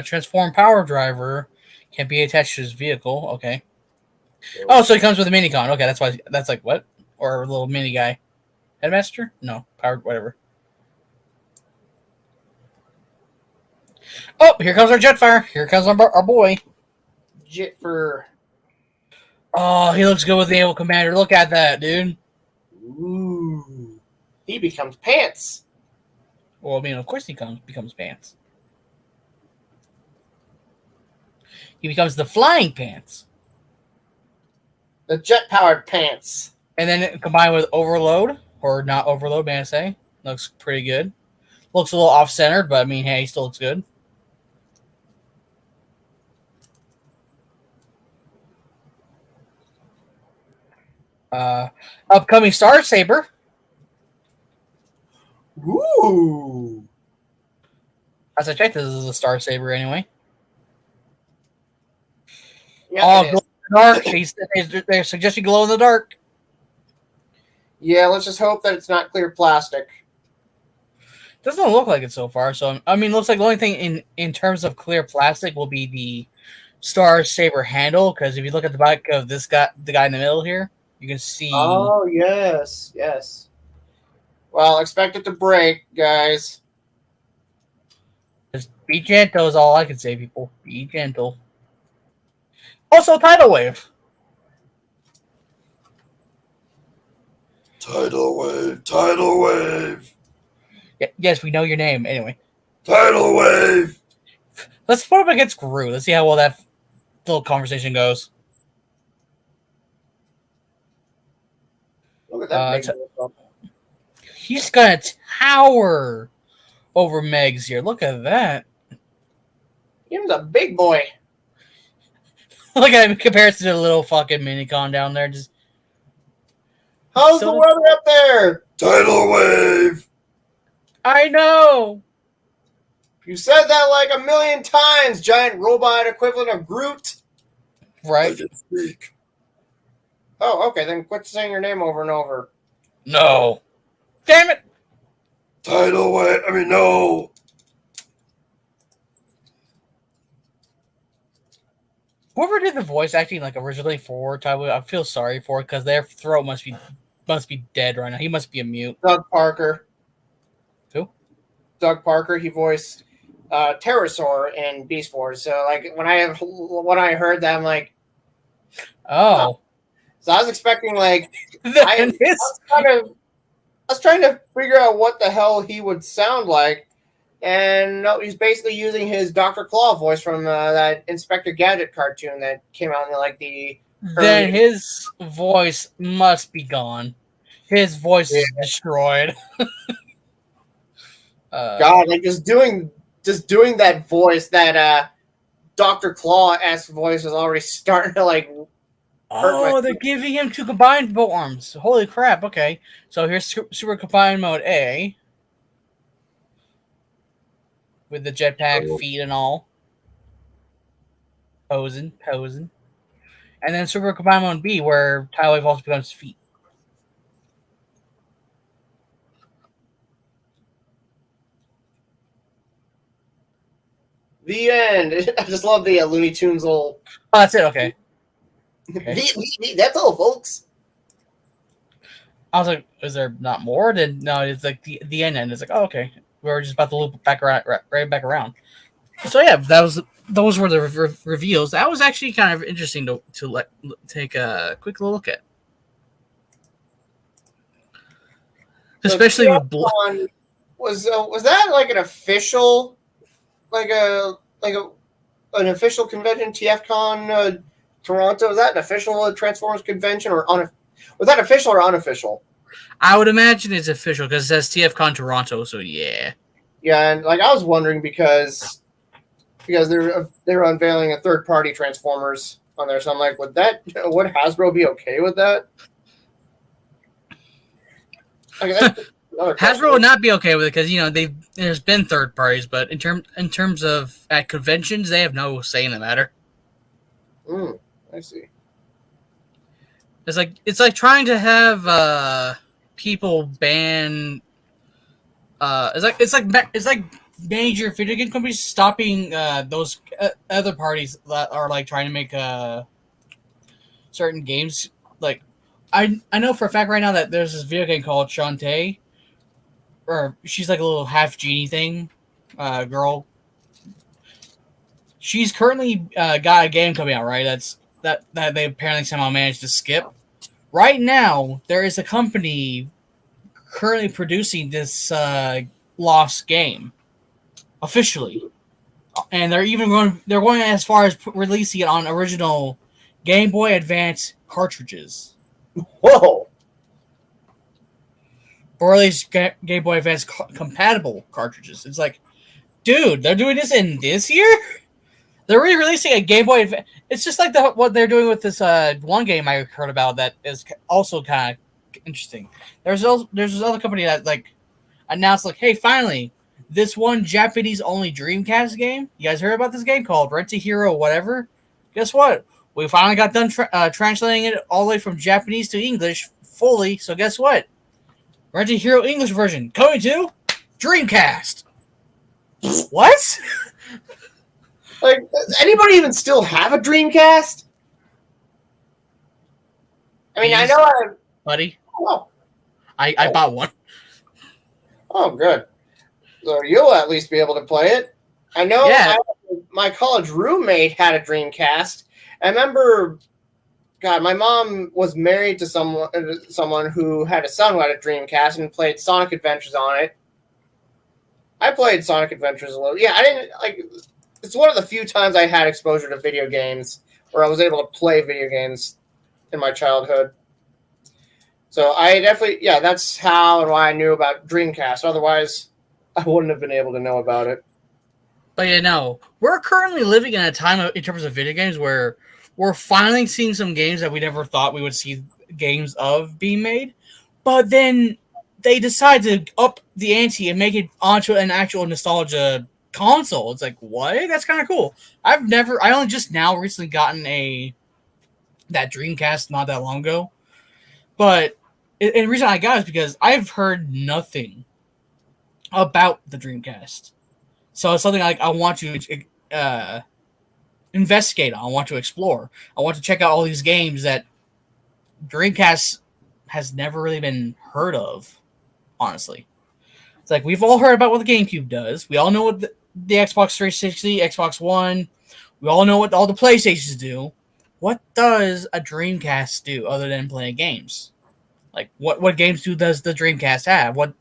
Transform Power Driver can be attached to his vehicle. Okay. Oh, so he comes with a minicon. Okay, that's why. That's like what? Or a little mini guy. Headmaster? No, powered whatever. Oh, here comes our Jetfire. Here comes our boy. Jetfire. Oh, he looks good with the Naval Commander. Look at that, dude. Ooh, he becomes pants. Well, I mean, of course he becomes pants. He becomes the flying pants. The jet-powered pants. And then combined with Overload, or not Overload, may I say, looks pretty good. Looks a little off-centered, but I mean, hey, he still looks good. Upcoming Star Saber. Ooh. As I checked, this is a Star Saber anyway. Yeah, Oh, glow in the dark. They're suggesting glow in the dark. yeah, let's just hope that it's not clear plastic. Doesn't look like it so far. So I mean, looks like the only thing in terms of clear plastic will be the Star Saber handle. Because if you look at the back of this guy, the guy in the middle here, you can see. Oh, yes, yes. Well, expect it to break, guys. Just be gentle is all I can say, people. Be gentle. Also, Tidal Wave. Tidal wave, tidal wave, Yes, we know your name. Anyway, tidal wave. let's put him against Gru. Let's see how well that little conversation goes. Look at that. He's gonna tower over Megs here. Look at that. He's a big boy. Look at him in comparison to the little fucking minicon down there. Just How's the weather up there? Tidal wave. I know. You said that like a million times, giant robot equivalent of Groot. I Right? can speak. Oh, okay, then quit saying your name over and over. No. Damn it. Tidal wave. I mean, no. Whoever did the voice acting like originally for Tidal Wave, I feel sorry for it because their throat must be dead right now. He must be a mute. Doug Parker. Who? Doug Parker. He voiced Pterosaur in Beast Wars. So like when I heard that, I'm like, Oh. so I was expecting like Then I was trying to figure out what the hell he would sound like, And no, he's basically using his Dr. Claw voice from that Inspector Gadget cartoon that came out in like the Then early. his voice must be gone. His voice is destroyed. God, like just doing that voice, that Dr. Claw-esque voice is already starting to like Oh, they're giving him 2 combined bow arms. Holy crap, okay. So here's Super Combined Mode A. With the jetpack, feet, and all. Posing. And then Super Combined Mode B, where Tidal Wave also becomes feet. The end. I just love the Looney Tunes little. Oh, that's it, okay. That's all, folks. I was like, is there not more? Then no, it's like the end. It's like, oh, okay. We're just about to loop back around, right back around. So yeah, those were the reveals. That was actually kind of interesting to take a quick look at, especially so with was that like an official, like an official convention? TFCon Toronto, is that an official Transformers convention or was that official or unofficial? I would imagine it's official because it says TFCon Toronto. So yeah. Yeah, and like I was wondering because they're unveiling a third party Transformers on there, so I'm like, would Hasbro be okay with that? Hasbro would not be okay with it because there's been third parties, but in terms of at conventions, they have no say in the matter. I see. It's like trying to have people ban. It's like major video game companies stopping those other parties that are like trying to make certain games. Like I know for a fact right now that there's this video game called Shantae, or she's like a little half genie thing, girl. She's currently got a game coming out, right? That they apparently somehow managed to skip. Right now, there is a company currently producing this lost game officially, and they're going as far as releasing it on original Game Boy Advance cartridges. Whoa! Or at least Game Boy Advance compatible cartridges. It's like, dude, they're doing this in this year? They're re-releasing a Game Boy Advance. It's just like what they're doing with this one game I heard about that is also kind of interesting. There's this other company that like announced like, hey, finally, this one Japanese only Dreamcast game. You guys heard about this game called Rent a Hero whatever? Guess what? We finally got done translating it all the way from Japanese to English fully. So guess what? Rent a Hero English version coming to Dreamcast. What? Like, does anybody even still have a Dreamcast? I mean, I know buddy. Oh. I bought one. Oh, good. So you'll at least be able to play it. I know my college roommate had a Dreamcast. I remember, God, my mom was married to someone who had a son who had a Dreamcast and played Sonic Adventures on it. I played Sonic Adventures a little. Yeah, I didn't like. It's one of the few times I had exposure to video games where I was able to play video games in my childhood. So I definitely, that's how and why I knew about Dreamcast. Otherwise, I wouldn't have been able to know about it. But we're currently living in a time in terms of video games where we're finally seeing some games that we never thought we would see games of being made. But then they decide to up the ante and make it onto an actual nostalgia console. It's like, what? That's kind of cool. I only just now recently gotten that Dreamcast not that long ago. But and the reason I got it is because I've heard nothing about the Dreamcast. So it's something like I want to investigate on. I want to explore. I want to check out all these games that Dreamcast has never really been heard of, honestly. It's like we've all heard about what the GameCube does. We all know what the Xbox 360, Xbox One, we all know what all the PlayStations do. What does a Dreamcast do other than playing games? Like, what games does the Dreamcast have? What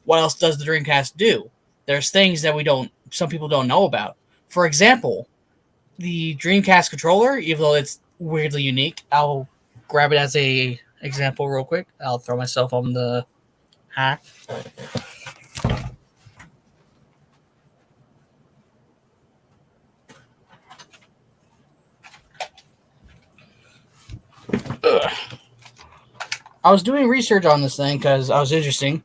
else does the Dreamcast do? there's things that some people don't know about. For example, the Dreamcast controller, even though it's weirdly unique, I'll grab it as a example real quick. I'll throw myself on the hack. Ugh. I was doing research on this thing because I was interested,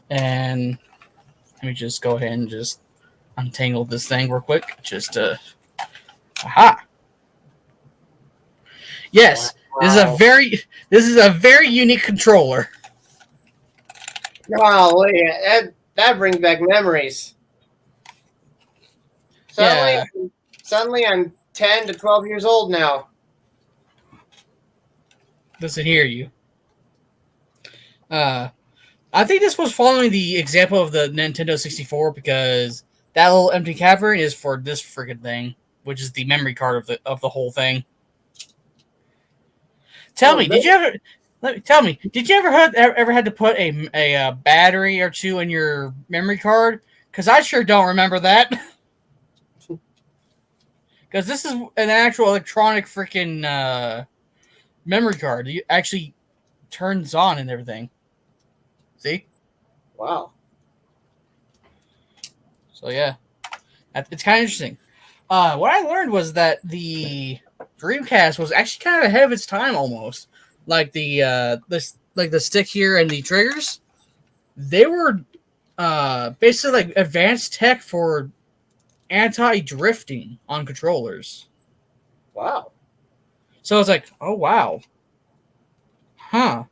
and let me just go ahead and just untangle this thing real quick. Aha! Yes, Wow. this is a very unique controller. Golly, that brings back memories. Suddenly I'm 10 to 12 years old now. Doesn't hear you. I think this was following the example of the Nintendo 64 because that little empty cavern is for this freaking thing, which is the memory card of the whole thing. Tell me, did you ever had to put a battery or two in your memory card? Because I sure don't remember that. Because this is an actual electronic freaking memory card. It actually turns on and everything. See? Wow. So yeah, it's kind of interesting. What I learned was that the Dreamcast was actually kind of ahead of its time almost. Like the stick here and the triggers, they were basically like advanced tech for anti-drifting on controllers. Wow. So it's like, oh wow, huh?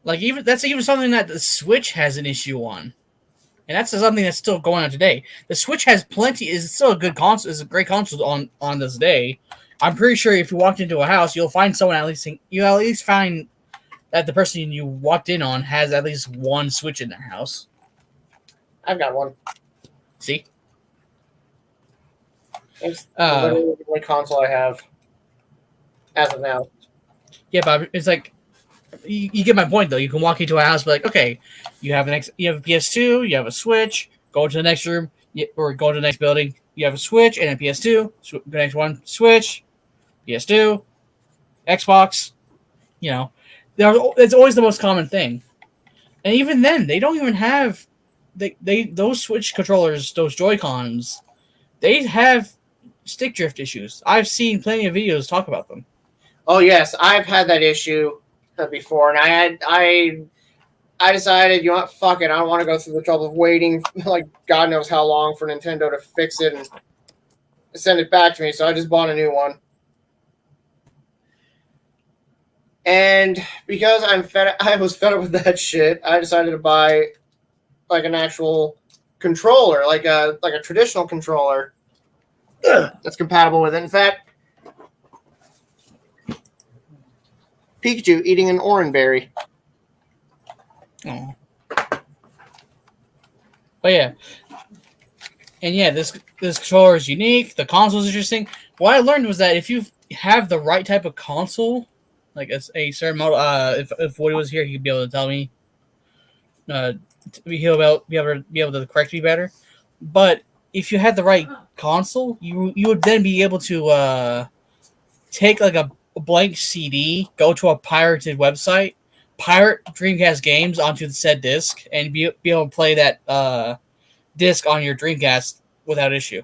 Like that's even something that the Switch has an issue on, and that's something that's still going on today. The Switch has plenty. Is still a good console. Is a great console on this day. I'm pretty sure if you walked into a house, you'll find someone you'll at least find that the person you walked in on has at least one Switch in their house. I've got one. See? It's literally the only console I have as of now. Yeah, but it's like you get my point though. You can walk into a house, and be like, okay, you have a PS2, you have a Switch. Go to the next room, or go to the next building. You have a Switch and a PS2. The next one, Switch, PS2, Xbox. You know, it's always the most common thing. And even then, they don't even have those Switch controllers, those Joy-Cons. They have stick drift issues. I've seen plenty of videos talk about them. Oh yes, I've had that issue before, and I decided, you know what, fuck it, I don't want to go through the trouble of waiting like God knows how long for Nintendo to fix it and send it back to me, so I just bought a new one. And because I was fed up with that shit, I decided to buy like an actual controller, like a traditional controller that's compatible with it. In fact, Pikachu eating an orange berry. Oh. But yeah. And yeah, this controller is unique. The console is interesting. What I learned was that if you have the right type of console, like a certain model, if Woody was here, he'd be able to tell me. He'll be able to correct me better. But if you had the right console, you would then be able to take like a blank CD, go to a pirated website, pirate Dreamcast games onto the said disc, and be able to play that disc on your Dreamcast without issue.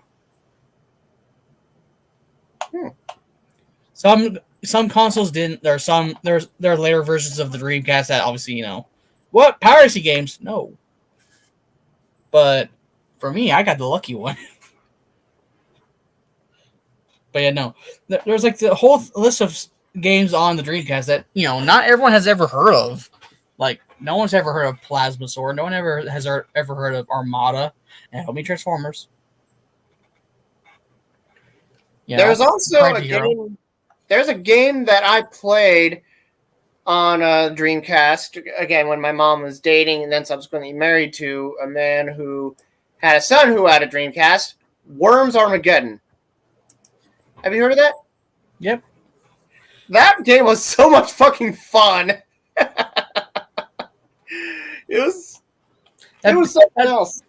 Some consoles didn't. There are later versions of the Dreamcast that obviously what piracy games? No, but for me, I got the lucky one. But yeah, no, there's like the whole list of games on the Dreamcast that not everyone has ever heard of. Like no one's ever heard of Plasma Sword. No one ever has ever heard of Armada and Help Me Transformers. There's also a game. There's a game that I played on Dreamcast, again, when my mom was dating and then subsequently married to a man who had a son who had a Dreamcast, Worms Armageddon. Have you heard of that? Yep. That game was so much fucking fun. It was... It was something else.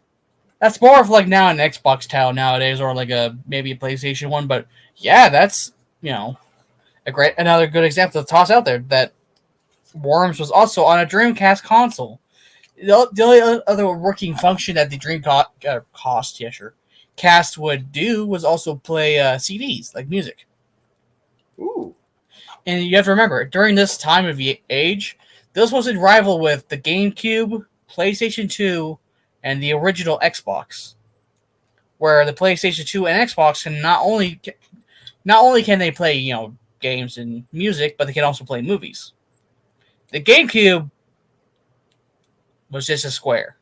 That's more of like now an Xbox title nowadays, or like maybe a PlayStation one. But yeah, that's another good example to toss out there that Worms was also on a Dreamcast console. The only other working function that the Cast would do was also play CDs like music. Ooh. And you have to remember, during this time of age, this was a rival with the GameCube, PlayStation 2, and the original Xbox. Where the PlayStation 2 and Xbox can not only can they play, games and music, but they can also play movies. The GameCube was just a square.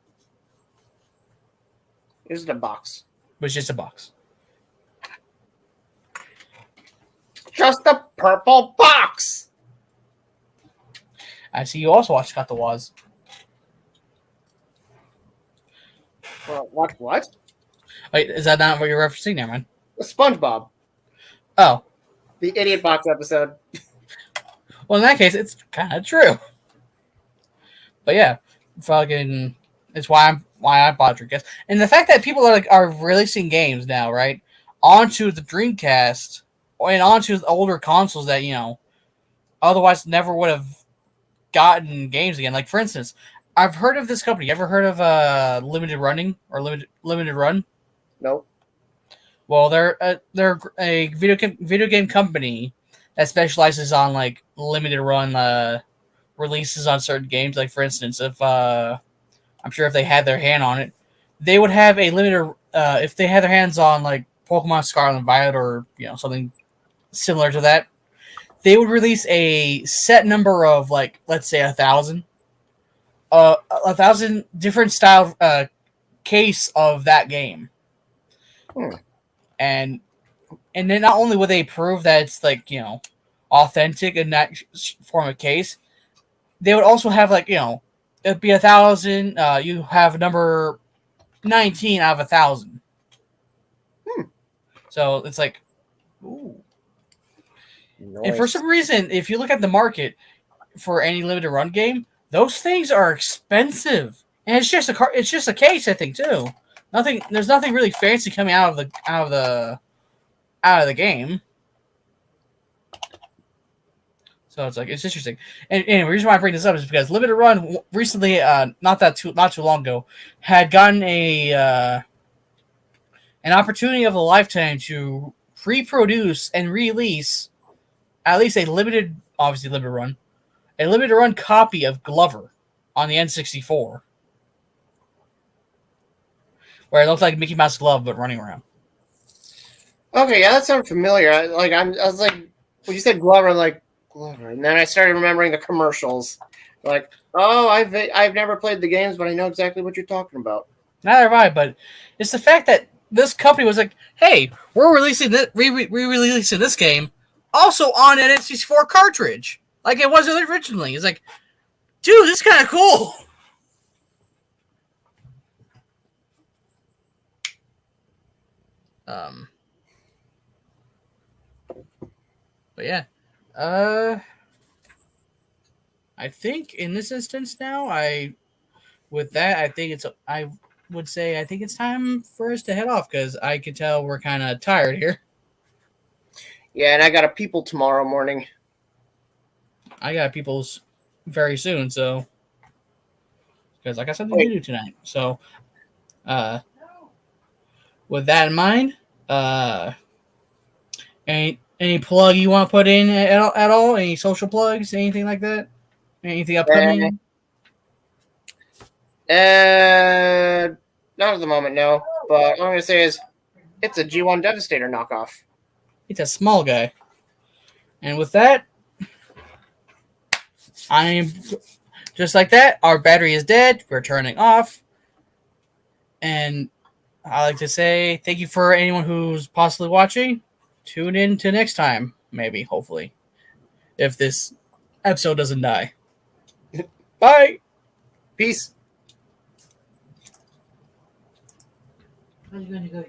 It was in a box. It was just a box. Just a purple box. I see you also watched Scott the Woz. What? Wait, is that not what you're referencing there, man? SpongeBob. Oh. The Idiot Box episode. Well, in that case, it's kind of true. But yeah, fucking, it's why I bought Dreamcast, and the fact that people are releasing games now, right, onto the Dreamcast and onto the older consoles that otherwise never would have gotten games again. Like for instance, I've heard of this company. You ever heard of Limited Run? Nope. Well, they're a video game company that specializes on like limited run releases on certain games. Like for instance, if I'm sure if they had their hand on it, they would have a limited. If they had their hands on like Pokemon Scarlet and Violet or something similar to that, they would release a set number of like let's say 1,000, 1,000 different style case of that game. And then not only would they prove that it's like authentic in that form of case, they would also have like it'd be 1,000. You have number 19 out of 1,000. So it's like, ooh. Nice. And for some reason, if you look at the market for any limited run game, those things are expensive, and it's just a case, I think too. There's nothing really fancy coming out of the game. So it's like it's interesting. And the reason why I bring this up is because Limited Run recently, not too long ago, had gotten an opportunity of a lifetime to reproduce and release at least a limited run copy of Glover on the N64, where it looks like Mickey Mouse glove but running around. Okay, yeah, that sounds familiar. I was like, when you said Glover, I'm like Glover, and then I started remembering the commercials. Like, oh, I've never played the games, but I know exactly what you're talking about. Neither have I, but it's the fact that this company was like, "Hey, we're releasing re-releasing this game also on an N64 cartridge, like it wasn't originally." It's like, dude, this is kind of cool. But yeah, I think in this instance now, I would say I think it's time for us to head off because I can tell we're kind of tired here. Yeah, and I got a people tomorrow morning. I got people's very soon, so because I got something to do tonight. So, with that in mind, any plug you want to put in at all? Any social plugs? Anything like that? Anything upcoming? Not at the moment, no. But all I'm gonna say is, it's a G1 Devastator knockoff. It's a small guy. And with that, I'm just like that. Our battery is dead. We're turning off. And I like to say thank you for anyone who's possibly watching. Tune in to next time, maybe, hopefully, if this episode doesn't die. Bye. Peace. I'm going to go